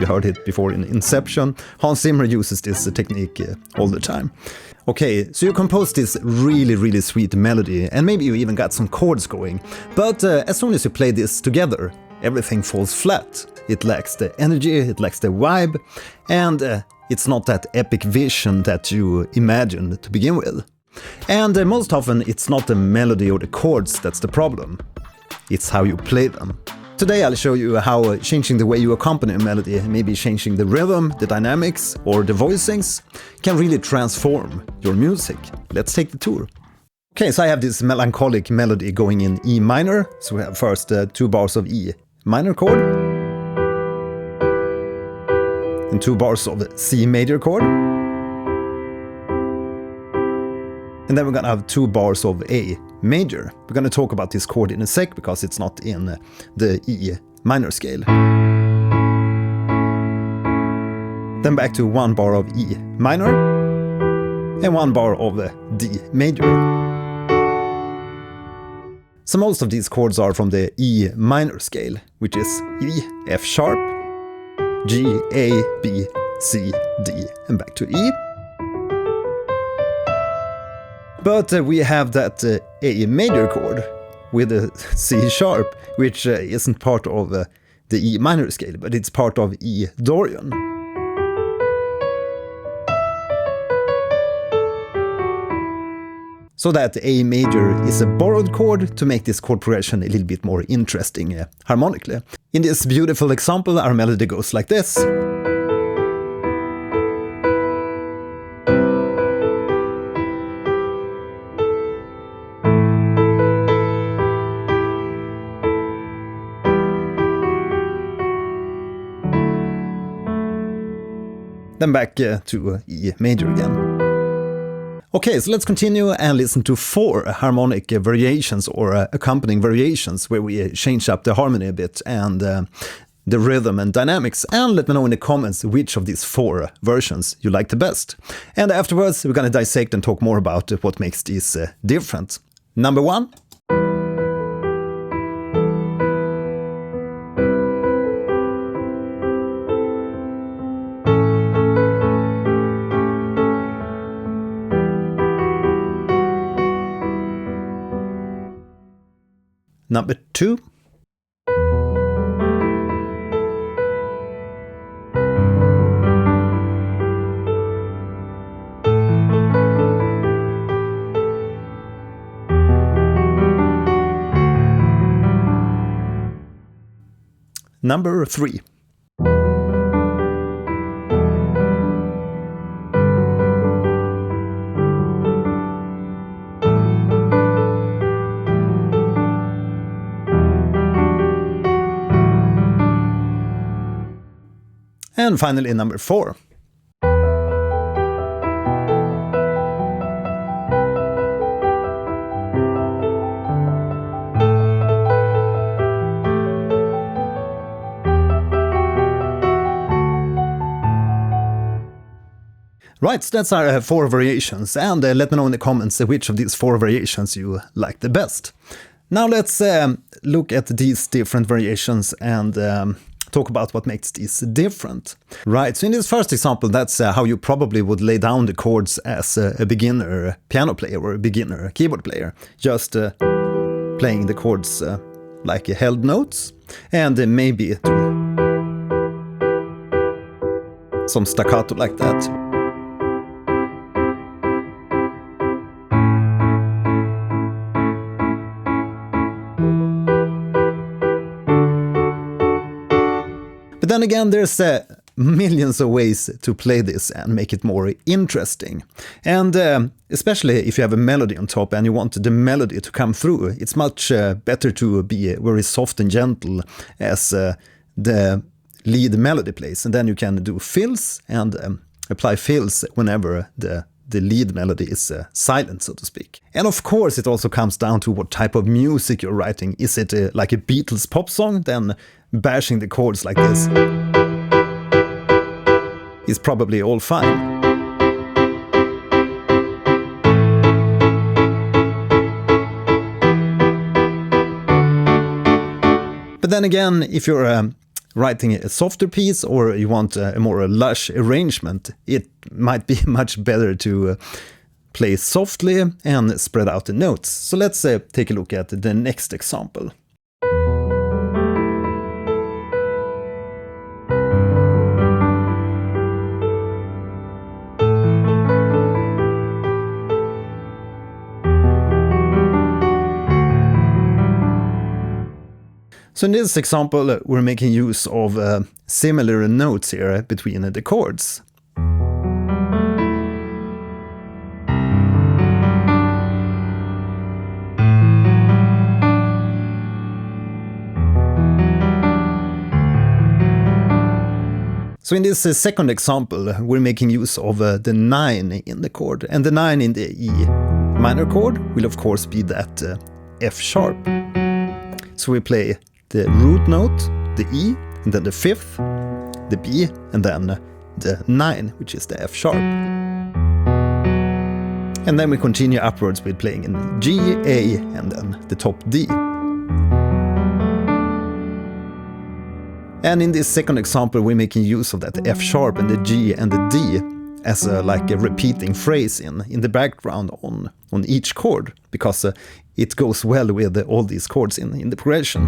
We heard it before in Inception. Hans Zimmer uses this technique all the time. Okay, so you composed this really sweet melody, and maybe you even got some chords going. But as soon as you play this together, everything falls flat. It lacks the energy, it lacks the vibe, and it's not that epic vision that you imagined to begin with. And most often it's not the melody or the chords that's the problem. It's how you play them. Today I'll show you how changing the way you accompany a melody, maybe changing the rhythm, the dynamics, or the voicings, can really transform your music. Let's take the tour. Okay, so I have this melancholic melody going in E minor. So we have first 2 bars of E minor chord, and 2 bars of the C major chord. And then we're gonna have 2 bars of A major. We're gonna talk about this chord in a sec because it's not in the E minor scale. Then back to 1 bar of E minor and 1 bar of D major. So most of these chords are from the E minor scale, which is E, F sharp, G, A, B, C, D, and back to E. But we have that A major chord with a C sharp, which isn't part of the E minor scale, but it's part of E Dorian. So that A major is a borrowed chord to make this chord progression a little bit more interesting harmonically. In this beautiful example, our melody goes like this. Then back to E major again. Okay, so let's continue and listen to 4 harmonic variations or accompanying variations where we change up the harmony a bit and the rhythm and dynamics, and let me know in the comments which of these 4 versions you like the best. And afterwards we're gonna dissect and talk more about what makes these different. Number 1. Number 2. Number 3. And finally, number 4. Right, so that's our 4 variations, and let me know in the comments which of these 4 variations you like the best. Now let's look at these different variations and talk about what makes these different. Right, so in this first example, that's how you probably would lay down the chords as a beginner piano player or a beginner keyboard player. Just playing the chords like held notes, and maybe some staccato like that. But then again, there's millions of ways to play this and make it more interesting. And especially if you have a melody on top and you want the melody to come through, it's much better to be very soft and gentle as the lead melody plays. And then you can do fills and apply fills whenever the lead melody is silent, so to speak. And of course, it also comes down to what type of music you're writing. Is it like a Beatles pop song? Then bashing the chords like this is probably all fine. But then again, if you're writing a softer piece or you want a more lush arrangement, it might be much better to play softly and spread out the notes. So let's take a look at the next example. So in this example, we're making use of similar notes here between the chords. So in this second example, we're making use of the 9 in the chord, and the 9 in the E minor chord will of course be that F sharp. So we play the root note, the E, and then the 5th, the B, and then the 9, which is the F sharp. And then we continue upwards with playing in G, A, and then the top D. And in this second example, we're making use of that F sharp and the G and the D as like a repeating phrase in the background on each chord, because it goes well with all these chords in the progression.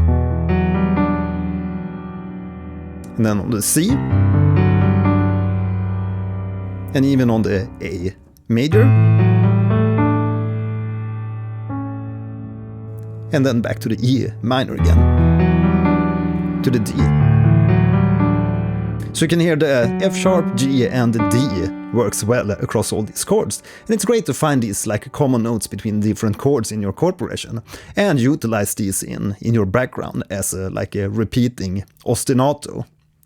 And then on the C, and even on the A major, and then back to the E minor again, to the D. So you can hear the F sharp, G, and the D works well across all these chords. And it's great to find these like common notes between different chords in your chord progression and utilize these in your background as like a repeating ostinato,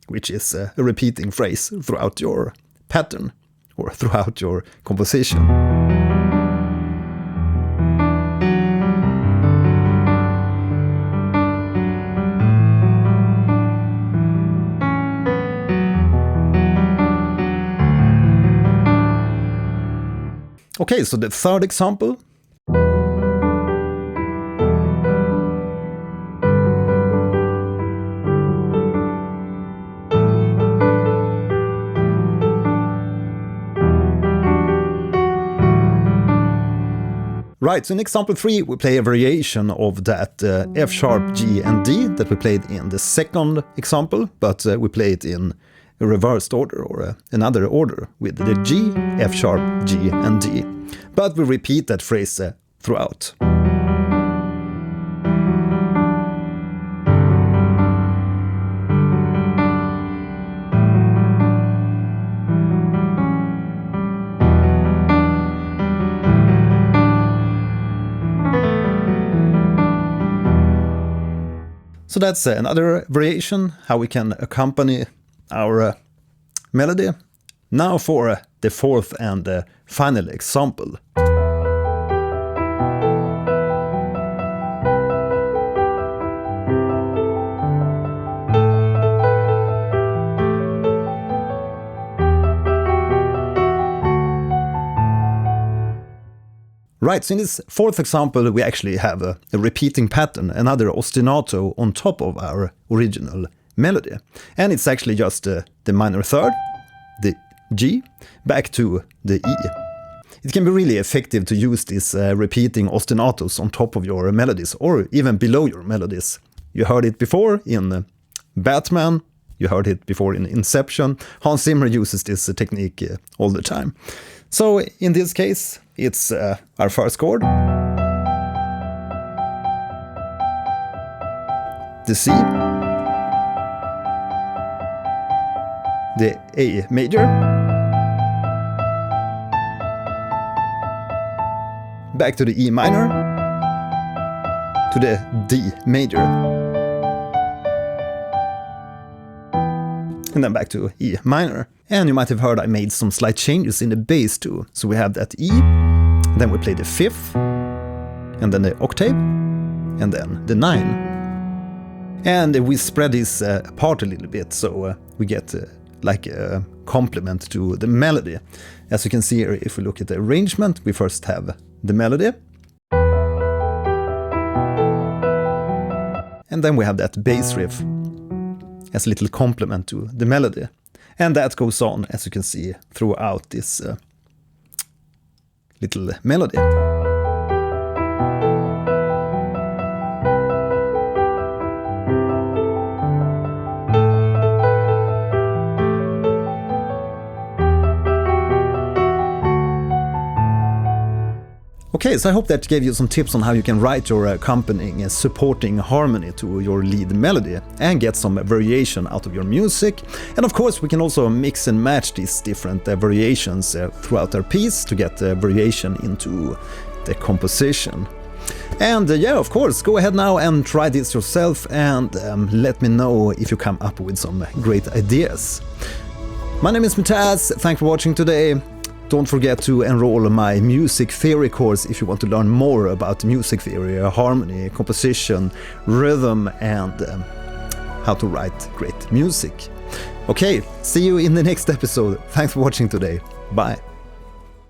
which is a repeating phrase throughout your pattern or throughout your composition. Okay, so the third example. Right, so in example 3 we play a variation of that F sharp, G, and D that we played in the second example, but we play it in a reversed order or another order with the G, F sharp, G, and D. But we repeat that phrase throughout. So that's another variation, how we can accompany our melody. Now for the fourth and final example. Right, so in this fourth example we actually have a repeating pattern, another ostinato on top of our original melody. And it's actually just the minor third, the G, back to the E. It can be really effective to use these repeating ostinatos on top of your melodies or even below your melodies. You heard it before in Batman, you heard it before in Inception. Hans Zimmer uses this technique all the time. So in this case, it's our first chord, the C, the A major, back to the E minor, to the D major, and then back to E minor. And you might have heard I made some slight changes in the bass too. So we have that E, then we play the 5th, and then the octave, and then the 9. And we spread this apart a little bit, so we get like a complement to the melody. As you can see here, if we look at the arrangement, we first have the melody. And then we have that bass riff. as a little complement to the melody. And that goes on, as you can see, throughout this little melody. Okay, so I hope that gave you some tips on how you can write your accompanying supporting harmony to your lead melody and get some variation out of your music. And of course we can also mix and match these different variations throughout our piece to get variation into the composition. And yeah, of course, go ahead now and try this yourself and let me know if you come up with some great ideas. My name is Mattias, thanks for watching today. Don't forget to enroll in my music theory course if you want to learn more about music theory, harmony, composition, rhythm, and how to write great music. Okay, see you in the next episode. Thanks for watching today. Bye.